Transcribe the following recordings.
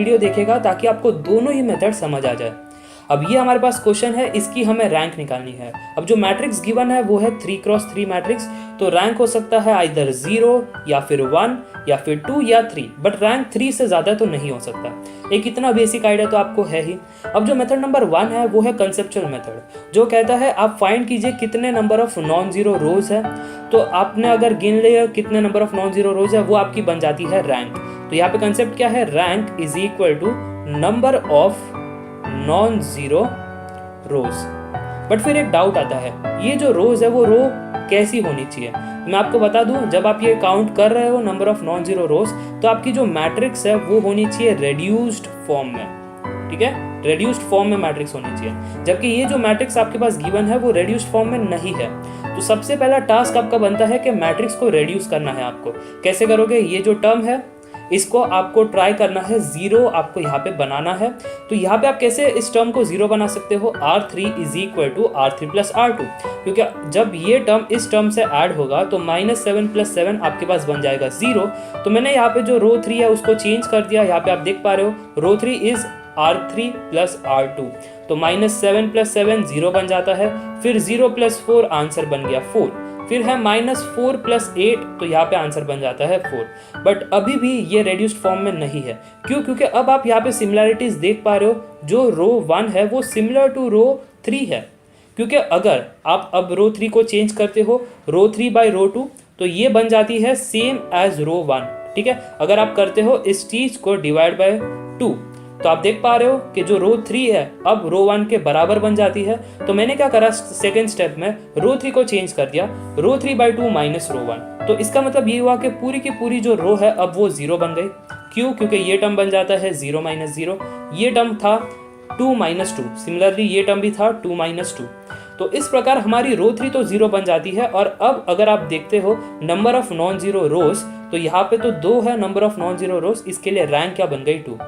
Video देखेगा ताकि आपको दोनों ही मेथड समझ आ जाए। अब ये हमारे पास क्वेश्चन है, इसकी हमें रैंक निकालनी है। अब जो मैट्रिक्स गिवन है वो है 3x3 मैट्रिक्स, तो रैंक हो सकता है आइदर 0 या फिर 1 या फिर 2 या 3, बट रैंक 3 से ज़्यादा तो नहीं हो सकता। एक इतना बेसिक आइडिया तो आपको है ही। अब जो मेथड नंबर 1 है वो है कंसेप्चुअल मेथड, जो कहता है आप फाइंड कीजिए कितने नंबर ऑफ नॉन जीरो रोज है। तो आपने अगर गिन लिया कितने नंबर ऑफ नॉन जीरो रोज है, वो आपकी बन जाती है रैंक। तो यहाँ पे कंसेप्ट क्या है, rank is equal to number of non zero rows. But फिर एक डाउट आता है, ये जो रोज है वो रो कैसी होनी चाहिए। मैं आपको बता दूं, जब आप ये काउंट कर रहे हो नंबर ऑफ नॉन जीरो रोज, तो आपकी जो मैट्रिक्स है वो होनी चाहिए रेड्यूस्ड फॉर्म में। ठीक है, रेड्यूस्ड फॉर्म में मैट्रिक्स होनी चाहिए, जबकि ये जो मैट्रिक्स आपके पास गिवन है वो रेड्यूस्ड फॉर्म में नहीं है। तो सबसे पहला टास्क आपका बनता है कि मैट्रिक्स को रेड्यूस करना है आपको। कैसे करोगे, ये जो टर्म है इसको आपको ट्राई करना है, 0 आपको यहाँ पे बनाना है। तो यहाँ पे आप कैसे इस टर्म को 0 बना सकते हो, R3 is equal to R3 plus R2, क्योंकि जब ये टर्म इस टर्म से ऐड होगा तो -7 + 7 आपके पास बन जाएगा 0। तो मैंने यहाँ पे जो रो 3 है उसको चेंज कर दिया। यहाँ पे आप देख पा रहे हो रो 3 इज R3 प्लस R2, तो -7 + 7 0 बन जाता है। फिर 0 + 4 आंसर बन गया 4। फिर है -4 + 8, तो यहाँ पे आंसर बन जाता है 4। बट अभी भी ये रेड्यूस्ड फॉर्म में नहीं है। क्यों? क्योंकि अब आप यहाँ पे सिमिलैरिटीज देख पा रहे हो, जो रो 1 है वो सिमिलर टू रो 3 है। क्योंकि अगर आप अब रो 3 को चेंज करते हो रो 3 बाई रो 2, तो ये बन जाती है सेम एज रो 1। ठीक है, अगर आप करते हो इस चीज को डिवाइड बाय 2, तो आप देख पा रहे हो कि जो रो 3 है अब रो 1 के बराबर बन जाती है। तो मैंने क्या करा, सेकेंड स्टेप में रो 3 को चेंज कर दिया रो 3/2 माइनस रो 1। तो इसका मतलब ये हुआ कि पूरी की पूरी जो रो है अब वो 0 बन गई। क्यों? क्योंकि ये टर्म बन जाता है 0 - 0, ये टर्म था 2 - 2, सिमिलरली ये टर्म भी था 2 - 2। तो इस प्रकार हमारी रो 3 तो 0 बन जाती है। और अब अगर आप देखते हो नंबर ऑफ नॉन जीरो रोज, तो यहाँ पे तो 2 है नंबर ऑफ नॉन जीरो रोज, इसके लिए रैंक क्या बन गई 2।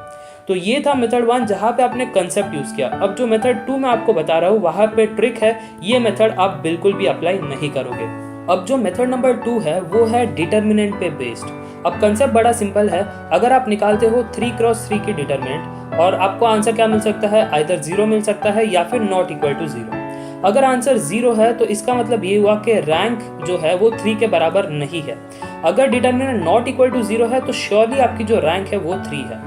तो ये था मेथड 1 जहाँ पे आपने कंसेप्ट यूज किया। अब जो मेथड 2 मैं आपको बता रहा हूँ वहाँ पे ट्रिक है, ये मेथड आप बिल्कुल भी अप्लाई नहीं करोगे। अब जो मेथड नंबर 2 है वो है डिटर्मिनेंट पे बेस्ड। अब कंसेप्ट बड़ा सिंपल है, अगर आप निकालते हो 3x3 की डिटर्मिनेंट और आपको आंसर क्या मिल सकता है, आइदर 0 मिल सकता है या फिर नॉट इक्वल टू 0। अगर आंसर 0 है तो इसका मतलब ये हुआ कि रैंक जो है वो 3 के बराबर नहीं है। अगर डिटर्मिनेंट नॉट इक्वल टू 0 है तो श्योरली आपकी जो रैंक है वो 3 है।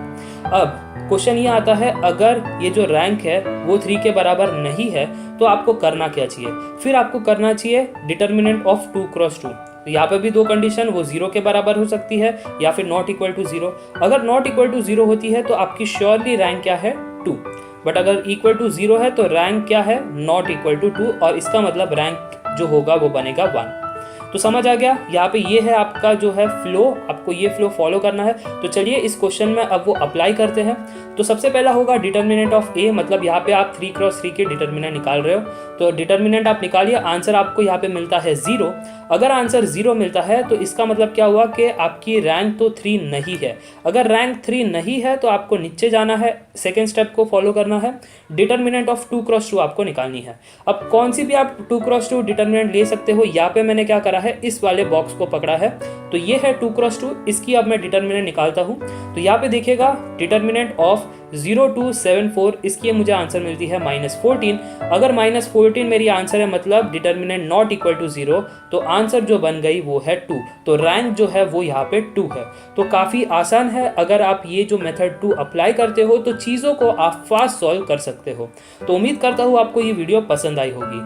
अब क्वेश्चन ये आता है, अगर ये जो रैंक है वो 3 के बराबर नहीं है तो आपको करना क्या चाहिए। फिर आपको करना चाहिए डिटर्मिनेंट ऑफ 2x2। तो यहाँ पे भी 2 कंडीशन, वो 0 के बराबर हो सकती है या फिर नॉट इक्वल टू 0। अगर नॉट इक्वल टू 0 होती है तो आपकी श्योरली रैंक क्या है 2, बट अगर इक्वल टू 0 है तो रैंक क्या है नॉट इक्वल टू 2, और इसका मतलब रैंक जो होगा वो बनेगा 1। तो समझ आ गया, यहाँ पे ये है आपका जो है फ्लो, आपको ये फ्लो फॉलो करना है। तो चलिए इस क्वेश्चन में अब वो अप्लाई करते हैं। तो सबसे पहला होगा डिटर्मिनेंट ऑफ ए, मतलब यहाँ पे आप 3x3 के डिटर्मिनेंट निकाल रहे हो। तो डिटर्मिनेंट आप निकालिए, आंसर आपको यहाँ पे मिलता है 0। अगर आंसर 0 मिलता है तो इसका मतलब क्या हुआ कि आपकी रैंक तो 3 नहीं है। अगर रैंक 3 नहीं है तो आपको नीचे जाना है, सेकेंड स्टेप को फॉलो करना है, डिटर्मिनेंट ऑफ 2x2 आपको निकालनी है। अब कौन सी भी आप 2x2 डिटर्मिनेंट ले सकते हो। यहाँ पे मैंने क्या करा है, इस वाले बॉक्स को पकड़ा है, तो ये है 2x2, इसकी अब मैं डिटर्मिनेंट निकालता हूँ। तो यहाँ पे देखिएगा डिटर्मिनेंट ऑफ 0 to 7 4, इसकी मुझे आंसर मिलती है -14। अगर -14 मेरी आंसर है, मतलब डिटर्मिनेंट नॉट इक्वल टू 0, तो आंसर जो बन गई वो है 2। तो रैंक जो है वो यहाँ पे 2 है। तो काफ़ी आसान है, अगर आप ये जो मेथड 2 अप्लाई करते हो तो चीज़ों को आप फास्ट सॉल्व कर सकते हो। तो उम्मीद करता हूँ आपको ये वीडियो पसंद आई होगी।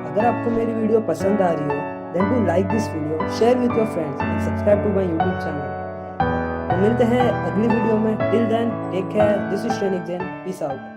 अगर आपको मेरी वीडियो पसंद आ रही हो, then do like this video, share with your friends and subscribe to my YouTube channel। तो मिलते हैं अगली वीडियो में। Till then, take care. This is Shrenik Jain. Peace out.